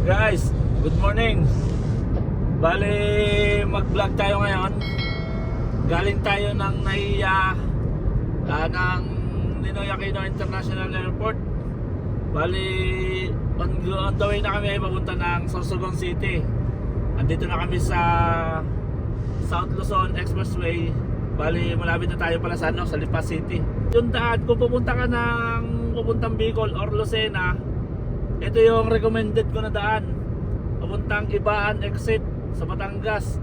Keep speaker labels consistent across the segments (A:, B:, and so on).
A: Guys, good morning. Bale, mag-vlog tayo ngayon. Galing tayo ng Naiya ng Ninoy Aquino International Airport. Bale, on the way na kami ay papunta ng Sorsogon City. Andito na kami sa South Luzon Expressway. Bale, malapit na tayo pala sa Lipa City. Yung daan, kung pupunta ka ng pupuntang Bicol or Lucena, ito yung recommended ko na daan. Papuntang Ibaan exit sa Batangas.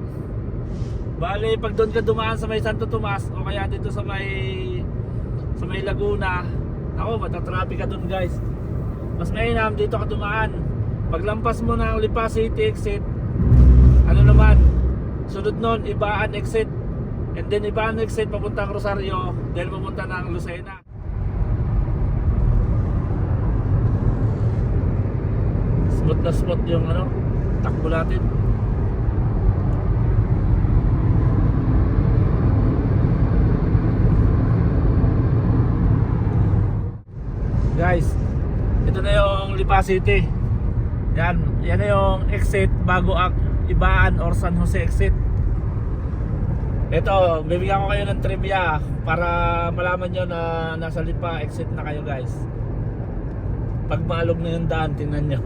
A: Bale, pag doon ka dumaan sa may Santo Tomas o kaya dito sa may Laguna, ako, matatraffic ka doon, guys. Mas mainam dito ka dumaan. Paglampas mo ng Lipa City exit, ano naman, sunod nun, Ibaan exit. And then Ibaan exit papuntang Rosario, then papunta ng Lucena. Smooth na smooth yung takbo natin. Guys, ito na yung Lipa City. Yan na yung exit bago ang Ibaan or San Jose exit. Ito, bibigyan ko kayo ng trivia para malaman nyo na nasa Lipa exit na kayo, guys. Pag maalog na yung daan, tingnan nyo.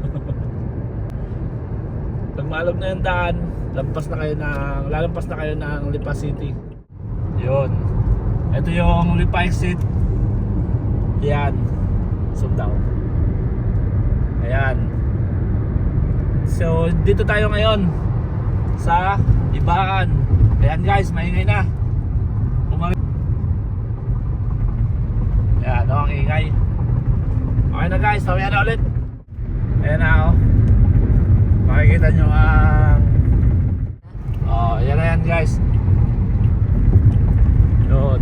A: Pag maalog na yung daan, lalampas na kayo ng Lipa City. Yun. Ito yung Lipa exit. Yan. Zoom down. Ayan. So, dito tayo ngayon sa Ibaan. Ayan, guys, maingay na. Ayan, ang ingay. Okay na, guys, mamaya na ulit. Ayan na, makikita nyo ang ayan na yan, guys. Yun.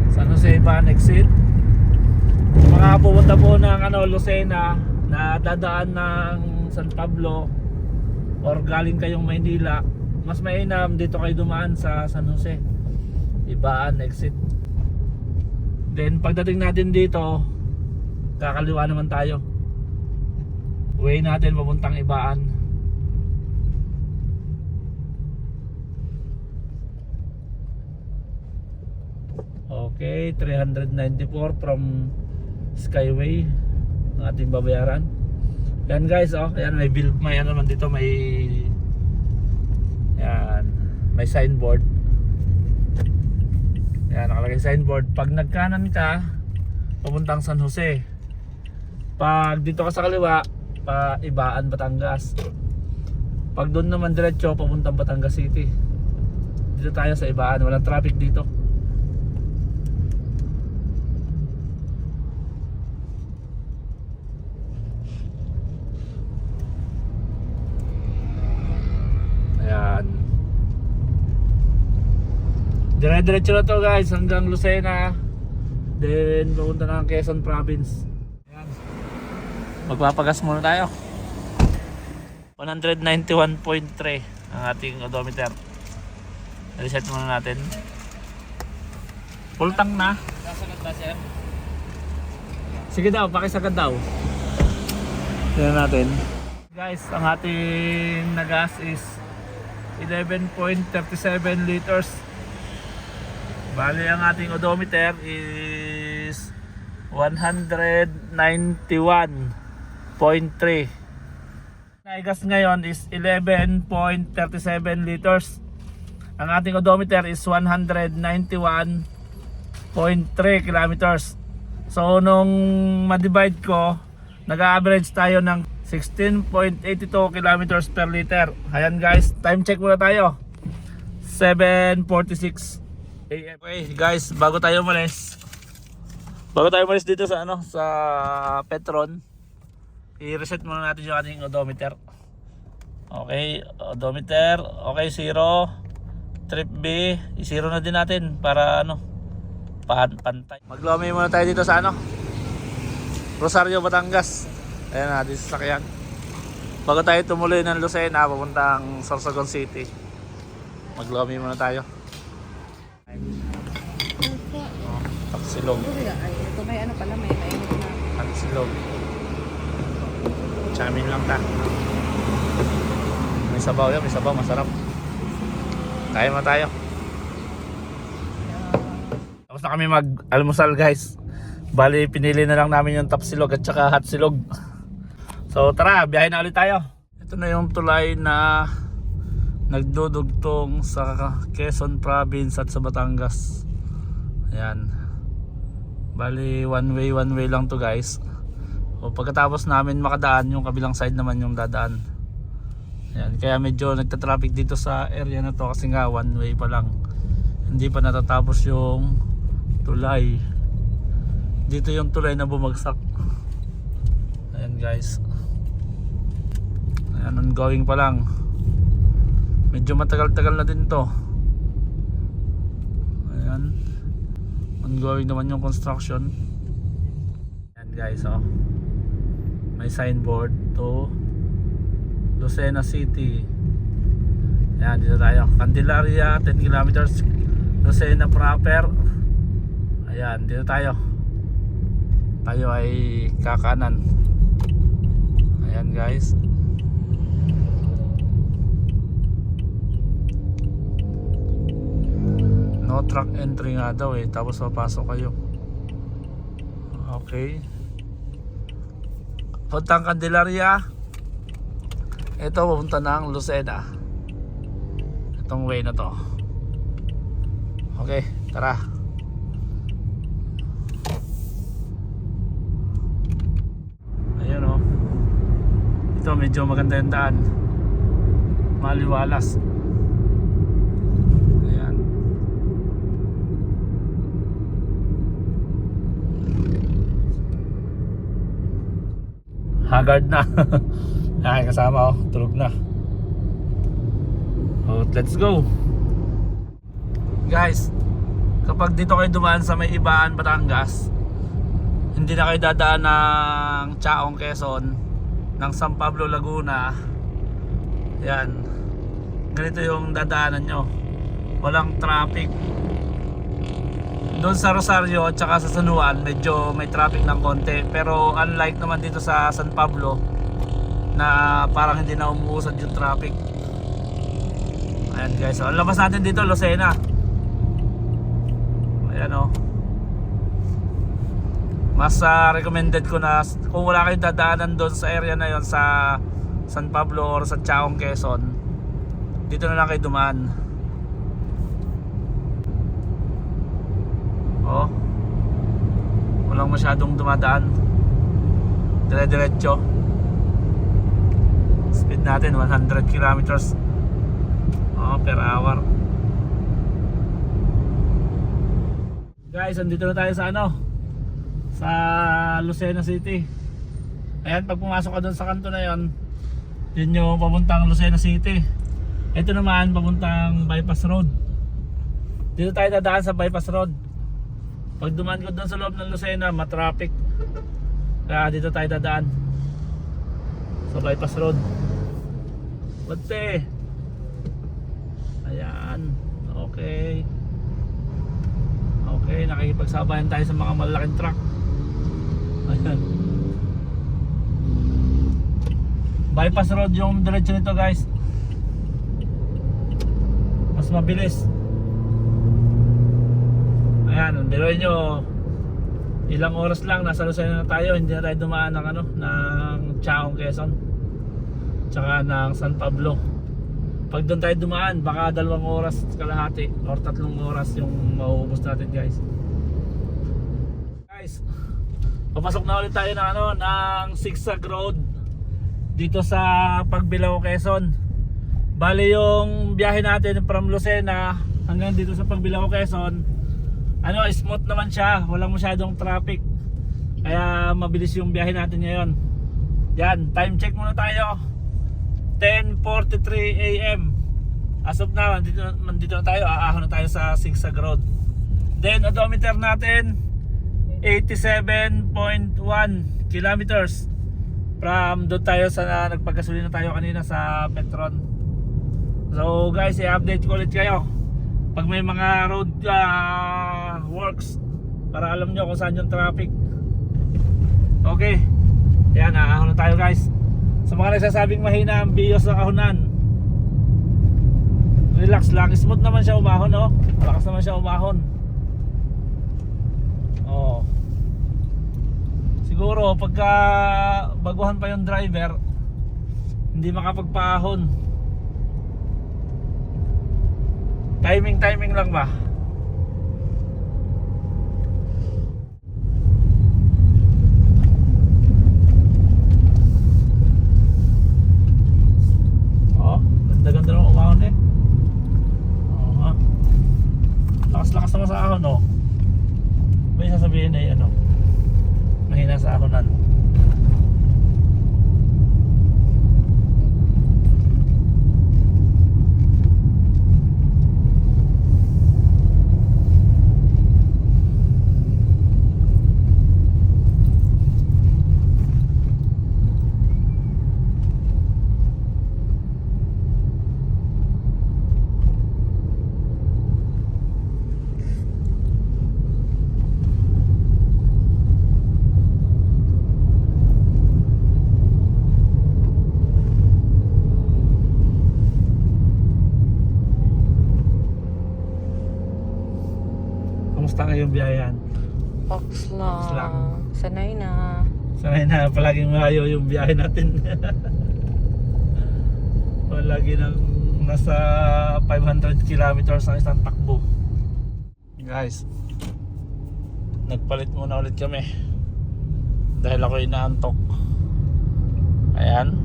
A: San Jose Ibaan exit. Mga pupunta po ng Lucena na dadaan ng San Pablo or galing kayong Maynila, mas mainam dito kayo dumaan sa San Jose Ibaan exit. Then pagdating natin dito, kakaliwa naman tayo. Way natin papuntang Ibaan. Okay, 394 from Skyway ang ating babayaran. Yan, guys, yan may bill, may naman dito, may signboard. Yan, nakalagay signboard. Pag nagkanan ka, papuntang San Jose. Pag dito ka sa kaliwa, pa Ibaan, Batangas. Pag doon naman diretso, papuntang Batangas City. Dito tayo sa Ibaan, walang traffic dito. Ayan. Dire-diretso na to, guys, hanggang Lucena. Then pupunta na ng Quezon Province. Ayan. Magpapagas muna tayo. 191.3 ang ating odometer. Reset muna natin. Full tank na. Sasagad ba, sir? Sige daw, pakisagad daw. Tignan natin. Guys, ang ating nagas is 11.37 liters. Bali, ang ating odometer is 191.3. Naigas ngayon is 11.37 liters. Ang ating odometer is 191.3 kilometers. So nung ma-divide ko, nag-average tayo ng 16.82 kilometers per liter. Ayan, guys, time check muna tayo. 7:46 AM. Okay, guys, bago tayo umalis dito sa sa Petron, i-reset muna natin yung ating odometer. Okay, odometer, okay, 0. Trip B, i-0 na din natin para pantay. Mag-lomay muna tayo dito sa Rosario, Batangas. Ayan na, dito sa sakyan. Bago tayo tumuloy ng Lucena papuntang Sorsogon City, mag-lomay muna tayo. Taksilog.
B: Ito may pala, may mainit na.
A: Taksilog. Chamin lang ta. May sabaw yan, may sabaw, masarap. Tayo mo tayo. Tapos na kami mag-almusal guys. Bali, pinili na lang namin yung tapsilog at saka hatsilog. So tara, biyahe na ulit tayo. Ito na yung tulay na nagdudugtong sa Quezon Province at sa Batangas. Ayan. Bali, one way lang to guys. O pagkatapos namin makadaan, yung kabilang side naman yung dadaan. Ayan. Kaya medyo nagta-traffic dito sa area na to kasi nga one way pa lang. Hindi pa natatapos yung tulay. Dito yung tulay na bumagsak. Ayan guys. Ayan, ongoing pa lang. Medyo matagal-tagal na din to. Ayan. Ongoing naman yung construction. Ayan guys, oh. May signboard to Lucena City. Ayan, dito tayo. Candelaria, 10 kilometers. Lucena proper. Ayan, dito tayo. Tayo ay kakanan. Ayan guys. No truck entry nga daw eh. Tapos papasok kayo. Okay. Puntang Candelaria. Ito pupunta ng Lucena. Itong way na to. Okay, tara. Ayan o. Ito medyo maganda yung daan. Maliwalas. Ayan. Haggard na. Ay, kasama oh, tulog na. So, let's go. Guys, kapag dito kayo dumaan sa may Ibaan, Batangas, hindi na kayo dadaan ng Chaong, Quezon, ng San Pablo, Laguna. Yan. Ganito yung dadaanan nyo. Walang traffic. Doon sa Rosario at saka sa San Juan, medyo may traffic ng konti. Pero unlike naman dito sa San Pablo, na parang hindi na umuusad yung traffic. Ayan guys, so, ang labas natin dito, Lucena. Ayan o. Mas recommended ko na kung wala kayong dadaanan doon sa area na yon sa San Pablo or sa Chaong, Quezon, dito na lang kayo dumaan. Oh, walang masyadong dumadaan. Dire-diretso. Speed natin 100 kilometers per hour. Guys, andito na tayo sa sa Lucena City. Ayan, pag pumasok ka doon sa kanto na yon, yun yung papuntang Lucena City. Ito naman papuntang Bypass Road. Dito tayo dadaan sa Bypass Road. Pag dumaan ko doon sa loob ng Lucena, matraffic. Kaya dito tayo dadaan sa Bypass Road. Bante. Ayan. Okay. Okay, nakikipagsabayan tayo sa mga malalaking truck. Ayan. Bypass Road yung diretso nito guys. Mas mabilis. Ayan, biruin nyo, ilang oras lang nasa Lucena na tayo. Hindi na tayo dumaan ng ng Chaong, Quezon, tsaka ng San Pablo. Pag doon tayo dumaan, baka 2 oras kalahati or 3 oras yung mauubos natin guys. Guys, papasok na ulit tayo ng zigzag road dito sa Pagbilao, Quezon. Bali yung biyahe natin from Lucena hanggang dito sa Pagbilao, Quezon, smooth naman siya, walang masyadong traffic. Kaya mabilis yung biyahe natin ngayon. Yan, time check muna tayo. 10:43 AM. As of now, nandito na tayo, aahon na tayo sa zigzag road. Then odometer natin 87.1 kilometers. From doon tayo sa nagpaggasolina tayo kanina sa Petron. So guys, i-update ko ulit kayo pag may mga road works, para alam nyo kung saan yung traffic. Okay, yan, aahon na tayo guys. mga nagsasabing mahina ang bios sa kahunan, relax lang, smooth naman siya umahon, no? Malakas naman siya umahon. Oo. Siguro pagka baguhan pa yung driver, hindi makapagpaahon. Timing lang ba? Oh, ganda ng umahon eh. Oh, lakas naman sa ahon, oh. May sasabihin ay ano, mahina sa ahonan. Kamusta ngayong biyayan?
B: Ox
A: Ox lang.
B: lang. Sanay na.
A: Sanay na palaging malayo yung biyahe natin. Palagi nang nasa 500 kilometers ang isang takbo. Guys, nagpalit muna ulit kami dahil ako inaantok. Ayan,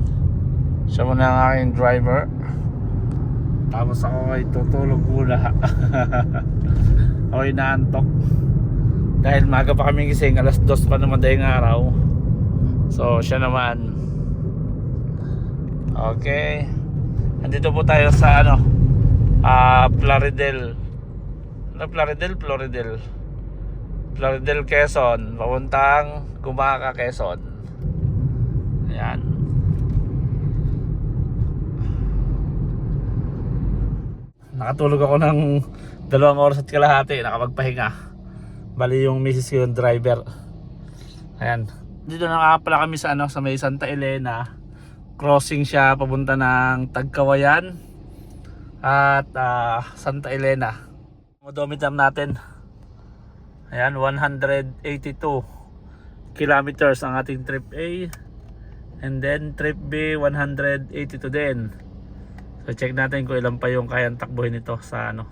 A: siya muna ang aking driver, tapos ako ay tutulog muna. Ako inaantok dahil maga pa kami gising, alas 2 pa naman dahil araw. So siya naman. Okay, andito po tayo sa ano, Plaridel. Ano Plaridel, Quezon, papuntang Gumaca, Quezon. Ayan. Nakatulog ako ng 2 oras at kalahati, nakapagpahinga. Bali yung misis ko yung driver. Ayan. Dito na nga pala kami sa ano, sa may Santa Elena. Crossing siya papunta ng Tagkawayan at Santa Elena. Odometer natin. Ayan, 182 kilometers ang ating trip A. And then trip B 182 din. So check natin kung ilan pa yung kayang takbuhin nito sa ano,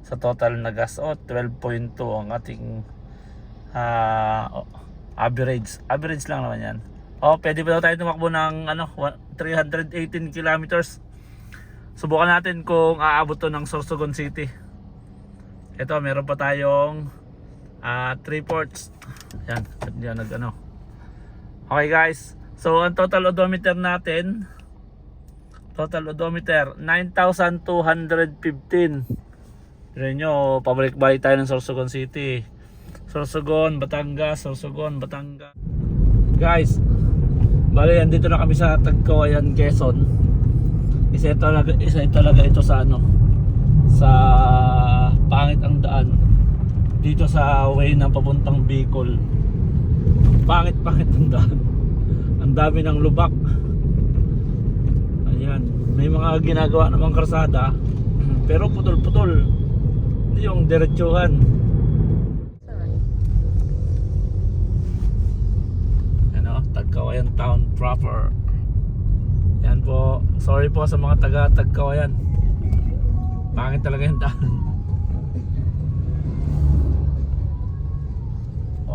A: sa total na gas. 12.2 ang ating average lang naman yan. Pwede pa daw tayo tumakbo ng ano, 318 kilometers. Subukan natin kung aabot to ng Sorsogon City. Ito, meron pa tayong 3 ports. Yan, yan nag-ano. Okay guys, so ang total odometer natin, 9,215. Tignan nyo, pabalik-balik tayo ng Sorsogon City. Sorsogon, Batangas. Guys, bali andito na kami sa Tagkawayan, Quezon. Isa talaga ito sa ano, sa pangit ang daan dito sa way ng papuntang Bicol. Pangit ang daan. Ang dami ng lubak. Ayan, may mga ginagawa namang karsada pero putol-putol, hindi yung diretsuhan. Ano, Tagkawayan town proper. Yan po, sorry po sa mga taga Tagkawayan, pangit talaga yung daan.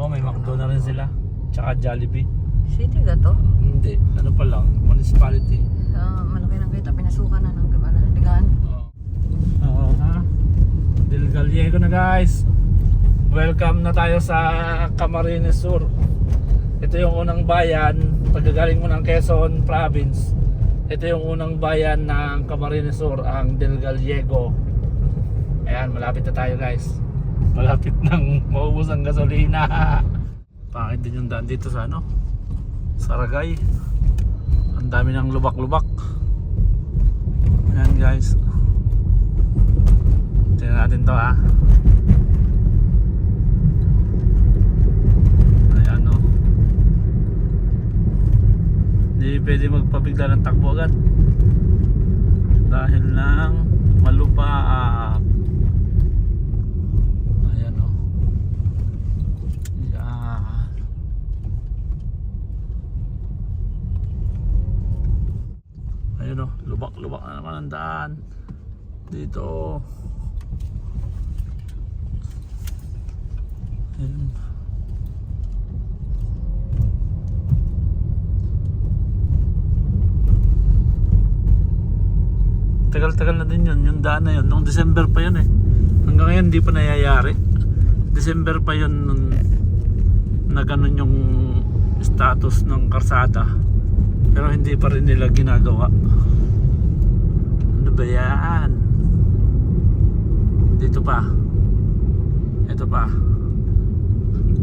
A: May McDo na rin sila, tsaka Jollibee.
B: City ga to?
A: Hindi, ano pa lang, municipality.
B: Malaki ng kita, pinasukan na ng ligaan.
A: Oo na, Del Gallego na guys. Welcome na tayo sa Camarines Sur. Ito yung unang bayan, pagkagaling mo ng Quezon Province, ito yung unang bayan ng Camarines Sur, ang Del Gallego. Ayan, malapit na tayo guys. Malapit nang maubos ang gasolina. Pangit din yung daan dito sa ano, Saragay. Ang dami ng lubak-lubak. Ayan guys, tingnan natin to ha. Ayan o, hindi Hindi pwede magpabigla ng takbo agad dahil ng malupa. Ayan o. Yan. Ayun o, lubak-lubak na naman ang daan dito. Ayun. Tagal-tagal na din yun, yung daan na yun. Noong December pa yun eh. Hanggang ngayon hindi pa nangyayari. December pa yun na ganun yung status ng karsada. Pero hindi pa rin nila ginagawa. Ano ba yan? Dito pa. Ito pa.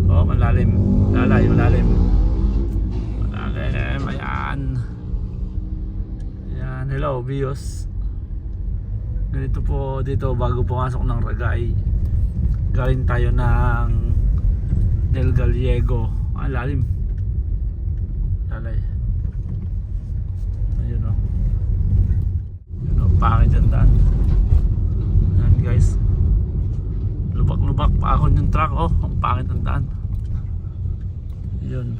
A: Oh, malalim. Malalim. Malalim. Ayan. Ayan. Hello, Bios. Ganito po dito bago pumasok ng Ragay. Galing tayo ng Del Gallego. Lalim. Lalay. Ayun o. Ayun o, pangit yung daan. Ayan guys. Lubak-lubak, paahon yung truck oh. Ang pangit ng daan. Ayun.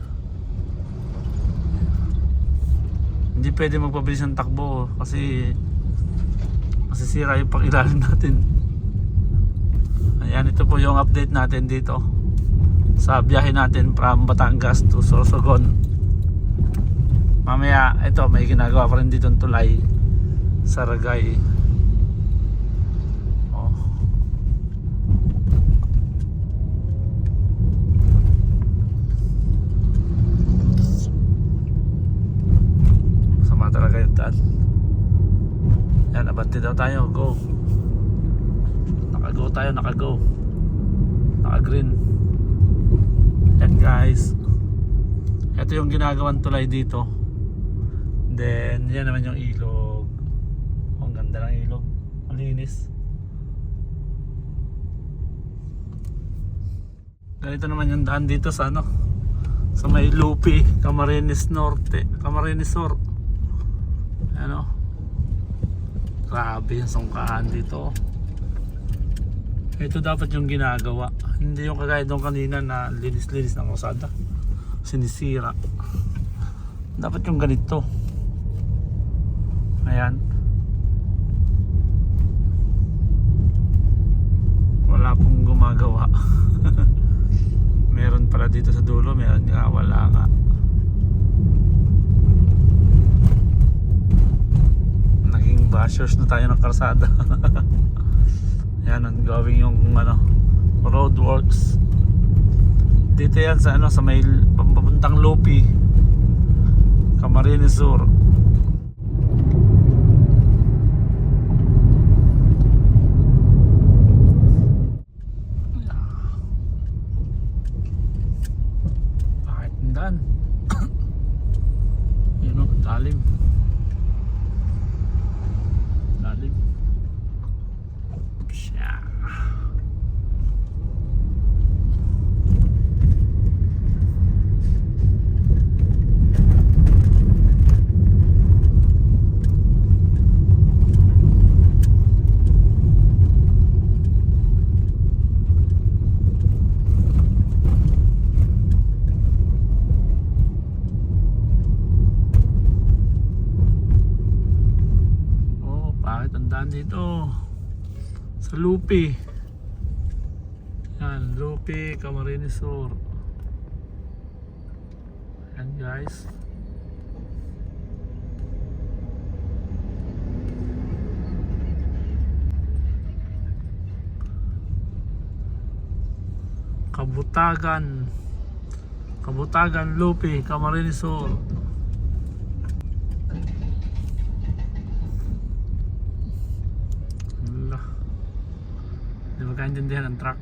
A: Hindi pwede magpabilis ng takbo kasi masisira yung pang-ilalim natin. Ayan, ito po yung update natin dito sa biyahe natin from Batangas to Sorsogon. Mamaya, ito may ginagawa pa rin dito ng tulay sa Ragay. Oh. Masama talaga yung daan. Yan, abante daw tayo. Go. Naka-go tayo, naka-go. Naka-green. Yan guys. Ito yung ginagawang tulay dito. Then, yan naman yung ilog. Oh, ang ganda ng ilog. Malinis. Ganito naman yung daan dito sa ano, sa may Lupi, Camarines Norte, Camarines Sur. Ano? Grabe yung sungkahan dito. Ito dapat yung ginagawa. Hindi yung kagaya doon kanina na linis-linis ng kalsada. Sinisira. Dapat yung ganito. Ayan. Wala pong gumagawa. Meron pala dito sa dulo, meron nga, wala nga. Naging bashers na tayo ng karsada. Yan, ongoing yung ano, road works. Dito yan sa ano, sa may papuntang Lupi, Camarines Sur. Bakit hindan? Yun o, talim. Lalim. Siya. Dito sa Lupi. Yan, Lupi, Camarines Sur. Yan guys. Kabutagan, Lupi, Camarines Sur. Hindi magkaintindihan ang truck.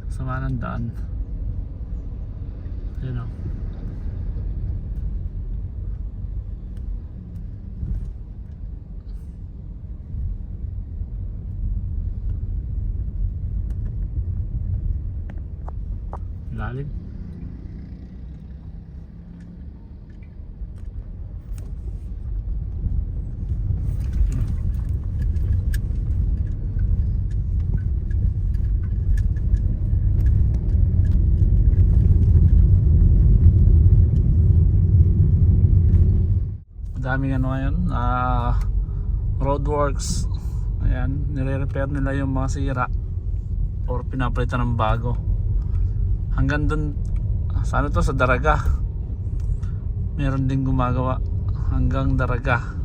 A: Sama ng daan. Ayun o. Lalim. Daming ano ngayon, roadworks. Ayan, nire-repair nila yung mga sira or pinapalitan ng bago. Hanggang dun, sa ano to, sa Daraga. Meron din gumagawa hanggang Daraga.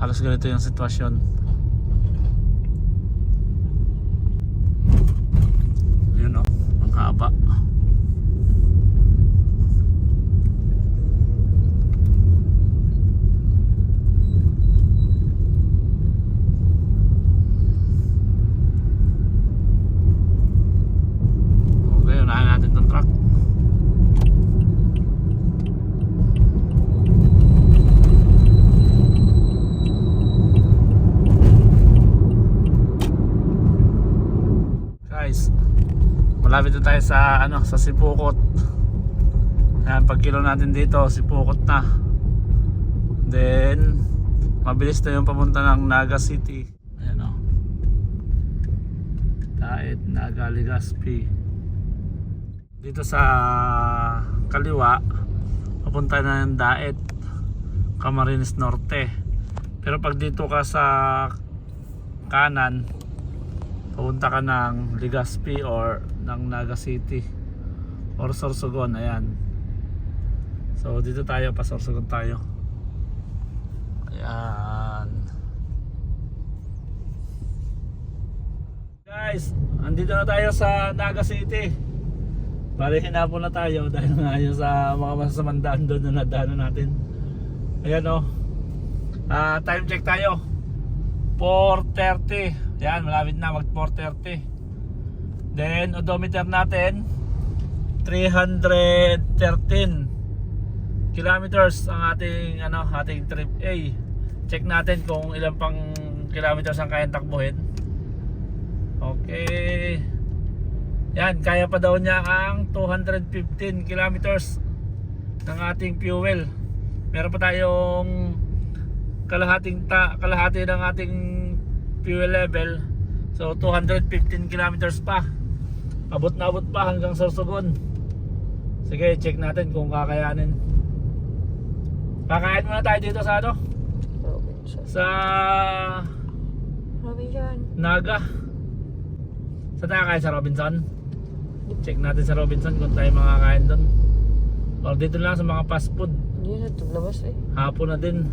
A: Halos ganito yung sitwasyon. Yun o, ang haba. Okay, unahin natin tong truck. Guys, malapit na tayo sa ano, sa Sipukot. Ayan, pag kilo natin dito, Sipukot na. Then mabilis na yung papunta ng Naga City. Ayan o, Daet, Naga, Legazpi. Dito sa kaliwa papunta na ng Daet, Camarines Norte. Pero pag dito ka sa kanan, papunta ka ng Legazpi or ng Naga City or Sorsogon. Ayan, so dito tayo, pa Sorsogon tayo. Ayan guys, andito na tayo sa Naga City. Bali, hinapon na tayo dahil nga yun sa mga masasamang daan doon na nadaanan natin. Ayan o, time check tayo, 4:30. Yan, malapit na mag 4:30. Then odometer natin 313 kilometers ang ating ano, ating trip A. Check natin kung ilang pang kilometers ang kayang takbuhin. Okay. Yan, kaya pa daw niya ang 215 kilometers ng ating fuel. Meron pa tayong kalahati ng ating fuel level. So 215 kilometers pa. Abot na abot pa hanggang Sorsogon. Sige, check natin kung kakayanin. Kakain muna tayo dito sa ano?
B: Robinson.
A: Sa
B: Robinson.
A: Naga. Sa tayo kain sa Robinson? Check natin sa Robinson kung tayo makakain doon. Or dito lang sa mga fast food.
B: Hindi na ito labas eh.
A: Hapon na din.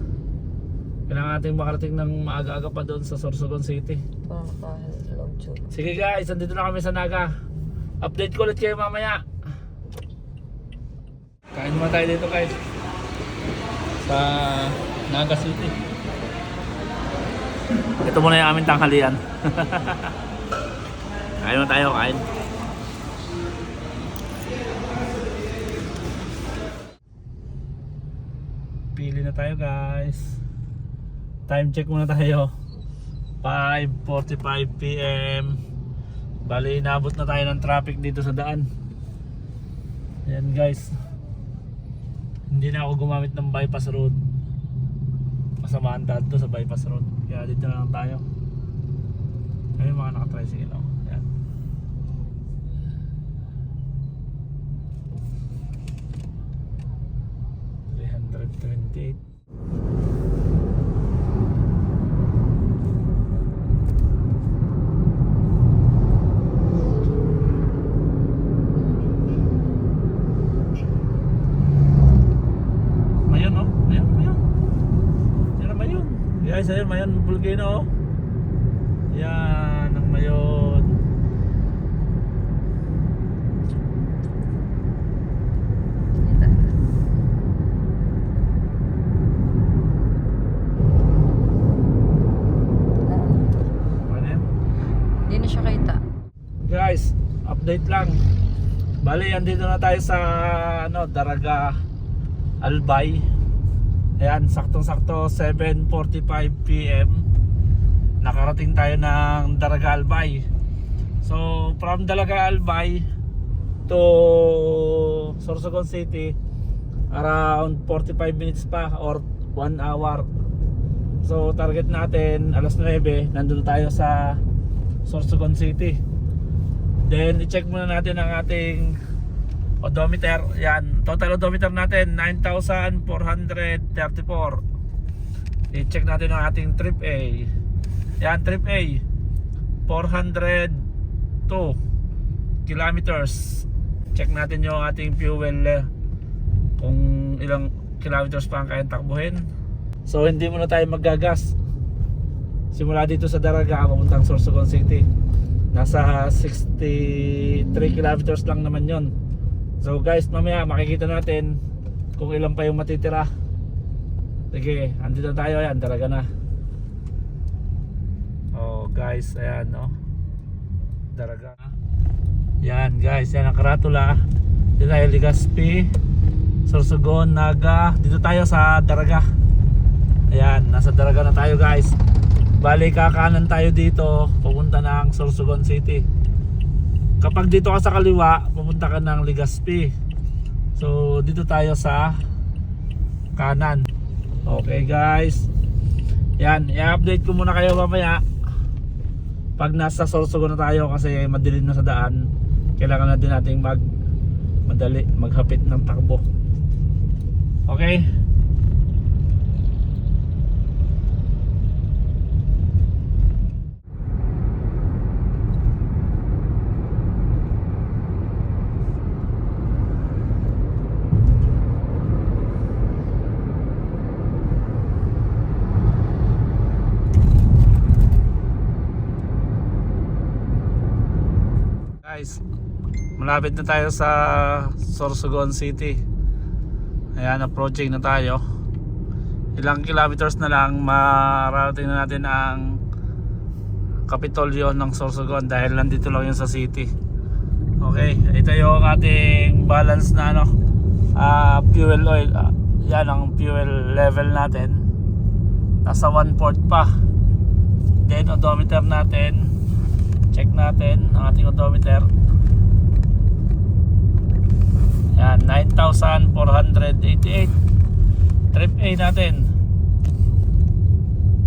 A: Kailangan natin makarating ng maaga-aga pa doon sa Sorsogon City.
B: Parang nakahalog siya.
A: Sige guys, andito na kami sa Naga. Update ko ulit kayo mamaya. Kain naman tayo dito guys, sa Naga City. Ito muna yung aming tanghalian. Kain mo tayo, kain. Pili na tayo guys. Time check muna tayo, 5:45 PM. Bali, inabot na tayo ng traffic dito sa daan. Ayan guys, hindi na ako gumamit ng bypass road. Masama ang daan to sa bypass road, kaya dito na lang tayo. Ayun mga naka-tricycle ako. Ayan. $328. Guys, ayun, Mayon Volcano. Yan, ang Mayon.
B: Hindi na siya kita.
A: Guys, update lang. Bali, andito na tayo sa ano, Daraga Albay. Ayan, saktong-sakto 7:45 PM. Nakarating tayo ng Daraga Albay. So, from Daraga Albay to Sorsogon City, around 45 minutes pa or 1 hour. So, target natin alas 9, nandun tayo sa Sorsogon City. Then, i-check muna natin ang ating odometer. Yan, total odometer natin 9,434. I-check natin ang ating trip A. Yan, trip A 402 kilometers. Check natin yung ating fuel, kung ilang kilometers pa ang kayang takbuhin. So hindi muna tayo maggagas. Simula dito sa Daraga papuntang Sorsogon City, nasa 63 kilometers lang naman yon. So guys, mamaya makikita natin kung ilan pa yung matitira. Sige, andito tayo. Yan, Daraga na. Oh guys, ayan no, Daraga. Yan guys, yan ang karatula. Dito tayo Legazpi, Sorsogon, Naga. Dito tayo sa Daraga. Ayan, nasa Daraga na tayo guys. Bali kakanan tayo dito papunta ng Sorsogon City. Kapag dito ka sa kaliwa, pupunta ka ng Legazpi. So dito tayo sa kanan. Okay guys, yan, i-update ko muna kayo mamaya pag nasa Sorsogon na tayo, kasi madilim na sa daan. Kailangan na din nating maghapit ng takbo. Okay. Guys, malapit na tayo sa Sorsogon City. Ayan, approaching na tayo. Ilang kilometers na lang mararating na natin ang Kapitolyo ng Sorsogon, dahil nandito lang yun sa city. Okay, ito yung ating balance na fuel oil. Yan ang fuel level natin, nasa 1/4 pa. Then odometer natin, check natin ang ating odometer. Yan, 9,488. Trip A natin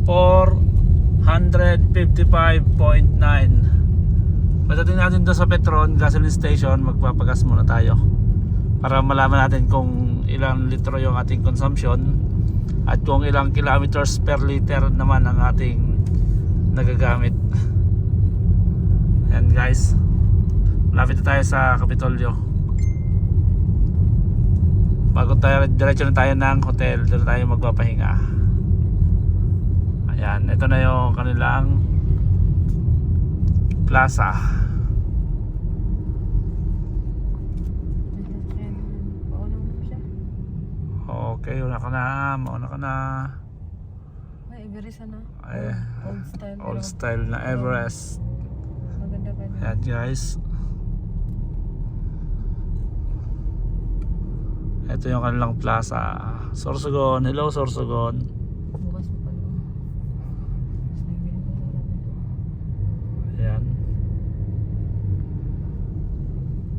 A: 455.9. Pagdating natin doon sa Petron gasoline station, magpapagas muna tayo para malaman natin kung ilang litro yung ating consumption at kung ilang kilometers per liter naman ang ating nagagamit. Yan guys, malapit na tayo sa Kapitolyo. Bago tayo, diretso na tayo ng hotel. Doon tayo magpapahinga. Ayan, ito na yung kanilang plaza. Okay, una ka na. Mauna ka na.
B: Ay, Everest na.
A: Ay,
B: Old style.
A: old style na Everest.
B: Maganda pa.
A: Ayan guys, ito yung kanilang plaza, Sorsogon. Hello Sorsogon.
B: Bukas pa yun.
A: Ayan.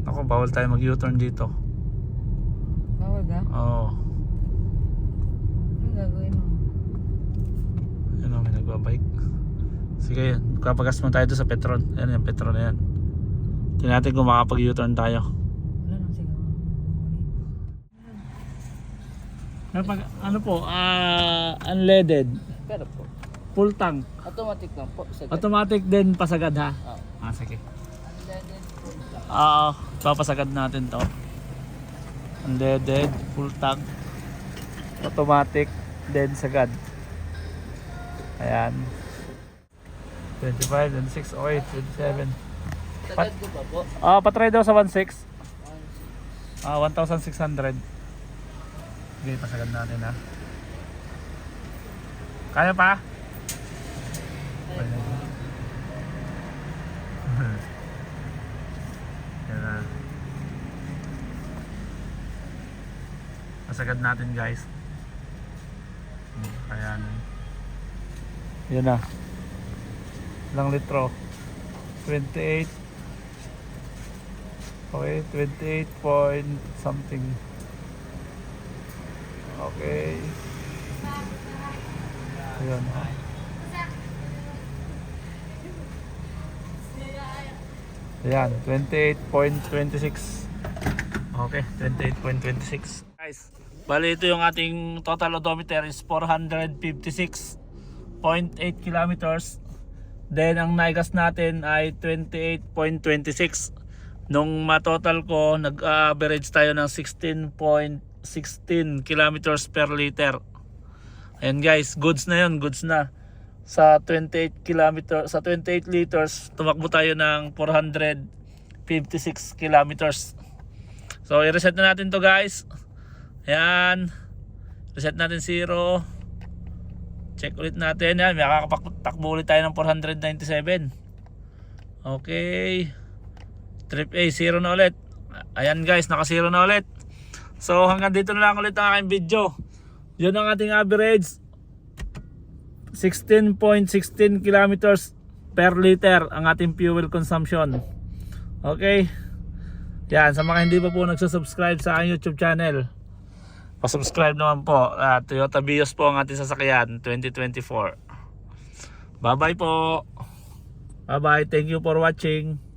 A: Ako, bawal tayo mag U-turn dito.
B: Bawal ka?
A: Oo.
B: Ano gagawin mo?
A: Yun o, may nagbabike. Sige, kapagas mo tayo doon sa Petron. Ayan yung Petron na yan. Tingnan natin kung makapag U-turn tayo.
B: Wala nang siguro.
A: Ano po, unleaded,
B: Pero po.
A: full tank.
B: Automatic lang po.
A: Automatic din pasagad ha?
B: Oo.
A: Sige. Oo, papasagad natin to. Unleaded, full tank, automatic, then sagad. Ayan. 25, 26, 08, 27.
B: Sagad ko pa po.
A: Patry daw sa 16. 1,600. Okay, pasagad natin ha. Kaya pa? Yan na. Pasagad natin guys. Ayan. Yan na. Ilang litro? 28. Okay, 28 point something. Okay. Ayun. Ayan, 28.26. Okay, 28.26. Guys, bali ito yung ating total odometer is 456.8 kilometers. Then ang naigas natin ay 28.26. Nung matotal ko, nag-average tayo ng 16.16 kilometers per liter. Ayan guys, goods na yun, goods na. Sa 28 liters, tumakbo tayo ng 456 kilometers. So i-reset na natin to guys. Ayan, reset natin 0. Check ulit natin. Yan, makakatakbo ulit tayo ng 497. Okay, trip A 0 na ulit. Ayan guys, naka 0 na ulit. So hanggang dito na lang ulit ang aking video. Yun ang ating average, 16.16 kilometers per liter ang ating fuel consumption. Okay, yan, sa mga hindi pa po nagsusubscribe sa aking YouTube channel, pasubscribe naman po. Toyota Vios po ang ating sasakyan 2024. Bye bye po. Bye bye, thank you for watching.